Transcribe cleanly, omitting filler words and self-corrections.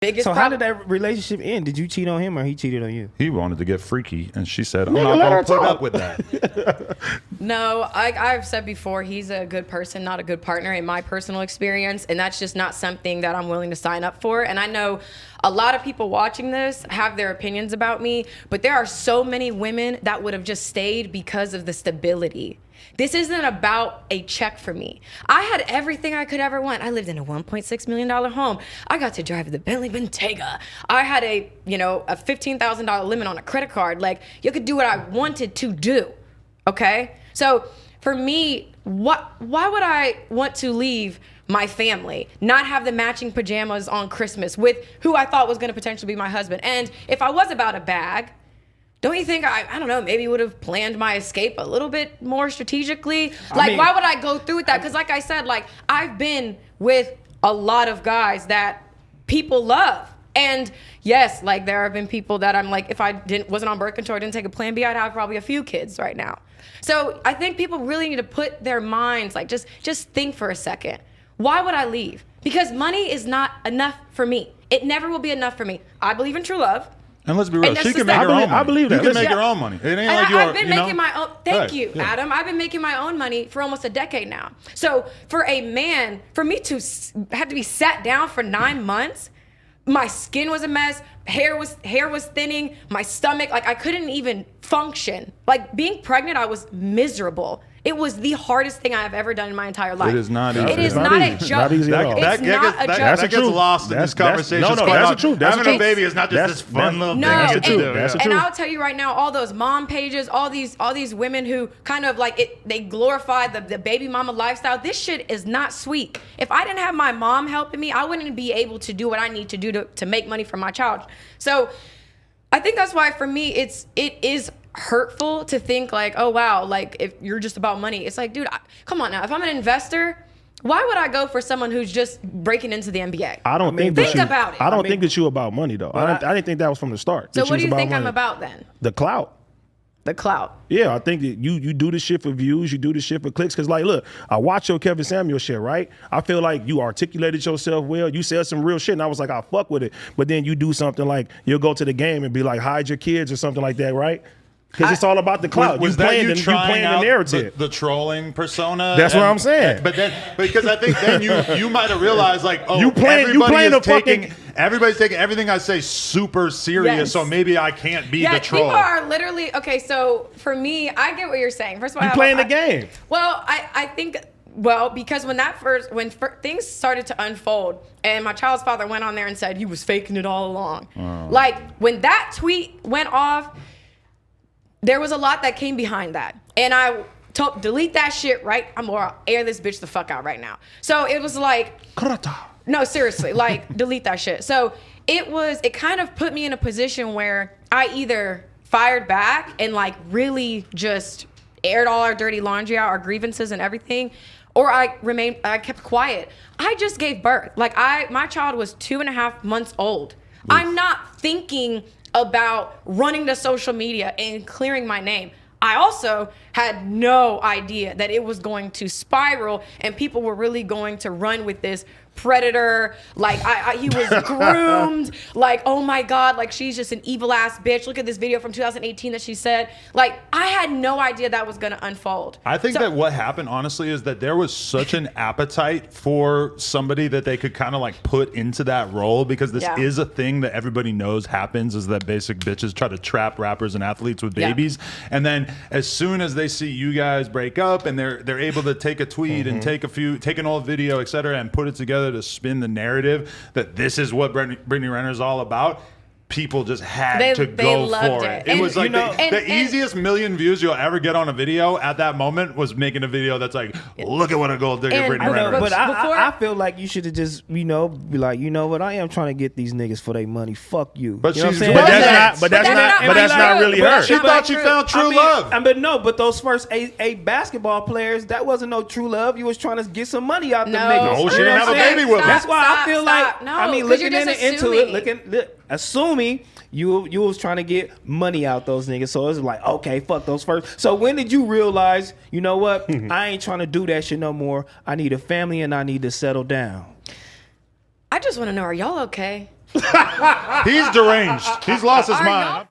biggest So problem. how did that relationship end? Did you cheat on him or he cheated on you? He wanted to get freaky, and she said, "I'm Nigga, not let gonna her put talk. up with that." No, I've said before, he's a good person, not a good partner in my personal experience. And that's just not something that I'm willing to sign up for. And I know a lot of people watching this have their opinions about me, but there are so many women that would have just stayed because of the stability. This isn't about a check for me. I had everything I could ever want. I lived in a $1.6 million home. I got to drive the Bentley Bentayga. I had a $15,000 limit on a credit card. Like, you could do what I wanted to do, okay? So for me, why would I want to leave my family, not have the matching pajamas on Christmas with who I thought was gonna potentially be my husband? And if I was about a bag, don't you think I don't know, maybe would have planned my escape a little bit more strategically? Like, why would I go through with that? Because like I said, like, I've been with a lot of guys that people love. And yes, like, there have been people that I'm like, if I wasn't on birth control, I didn't take a plan B, I'd have probably a few kids right now. So I think people really need to put their minds, like, just think for a second. Why would I leave? Because money is not enough for me. It never will be enough for me. I believe in true love. And let's be real, she can necessary. make her own money. I believe that. You can Listen, make your own money. It ain't And like you're, I've been making my own. Thank you, yeah. Adam. I've been making my own money for almost a decade now. So for a man, for me to have to be sat down for 9 months, my skin was a mess. Hair was thinning. My stomach, like, I couldn't even function. Like, being pregnant, I was miserable. It was the hardest thing I have ever done in my entire life. It is not easy. It is It's not not a easy. joke. Not easy at all. It's not a joke. That gets truth. lost in this conversation. No, that's the truth. That's Having the a truth. baby is not just That's- this fun little No, thing. That's you the can truth. do. That's the and truth. I'll tell you right now, all those mom pages, all these women who kind of like they glorify the baby mama lifestyle. This shit is not sweet. If I didn't have my mom helping me, I wouldn't be able to do what I need to do to make money for my child. So I think that's why for me it is hurtful to think like, oh wow, like, if you're just about money. It's like, dude, come on now. If I'm an investor, why would I go for someone who's just breaking into the NBA? I don't think think about it. I don't think that you about money though. I didn't think that was from the start. So that you what do was you think money. I'm about then? The clout. The clout. Yeah, I think that you do this shit for views, you do this shit for clicks. Cause like, look, I watch your Kevin Samuel shit, right? I feel like you articulated yourself well. You said some real shit, and I was like, I fuck with it. But then you do something like you'll go to the game and be like, hide your kids or something like that, right? Because it's all about the clout. Was you that playing you the trying out narrative. the trolling persona? That's what I'm saying. But then, because I think then you might have realized like, oh, You playing a fucking. Everybody's taking everything I say super serious, Yes. so maybe I can't be Yeah, the troll. people are literally okay. So for me, I get what you're saying. First of all, You playing the game. Well, I think because when things started to unfold, and my child's father went on there and said he was faking it all along. Like, when that tweet went off, there was a lot that came behind that, and I told delete that shit right. I'm gonna air this bitch the fuck out right now. So it was like. No, seriously, like, delete that shit. So it kind of put me in a position where I either fired back and like really just aired all our dirty laundry out, our grievances and everything, or I kept quiet. I just gave birth. Like, my child was 2.5 months old. I'm not thinking about running to social media and clearing my name. I also had no idea that it was going to spiral and people were really going to run with this predator. Like, he was groomed. Like, oh my God, like, she's just an evil ass bitch. Look at this video from 2018 that she said. Like, I had no idea that was going to unfold. I think that what happened, honestly, is that there was such an appetite for somebody that they could kind of like put into that role, because this is a thing that everybody knows happens, is that basic bitches try to trap rappers and athletes with babies. And then as soon as they see you guys break up and they're able to take a tweet and take an old video, etc., and put it together to spin the narrative that this is what Brittany Renner is all about, people just had to go for it. It was like the easiest million views you'll ever get on a video at that moment was making a video that's like, look at what a gold digger Brittany Renner is. But I feel like you should have just, be like, you know what, I am trying to get these niggas for their money. Fuck you. But you know she's what I'm saying? But that's not really her. She thought she found true love. But those first eight basketball players, that wasn't no true love. You was trying to get some money out them niggas. No, she didn't have a baby with them. That's why I feel like, I mean, looking into it, assuming you was trying to get money out those niggas. So it's like, okay, fuck those first. So when did you realize, you know what, I ain't trying to do that shit no more. I need a family and I need to settle down. I just want to know, are y'all okay? He's deranged. He's lost his mind.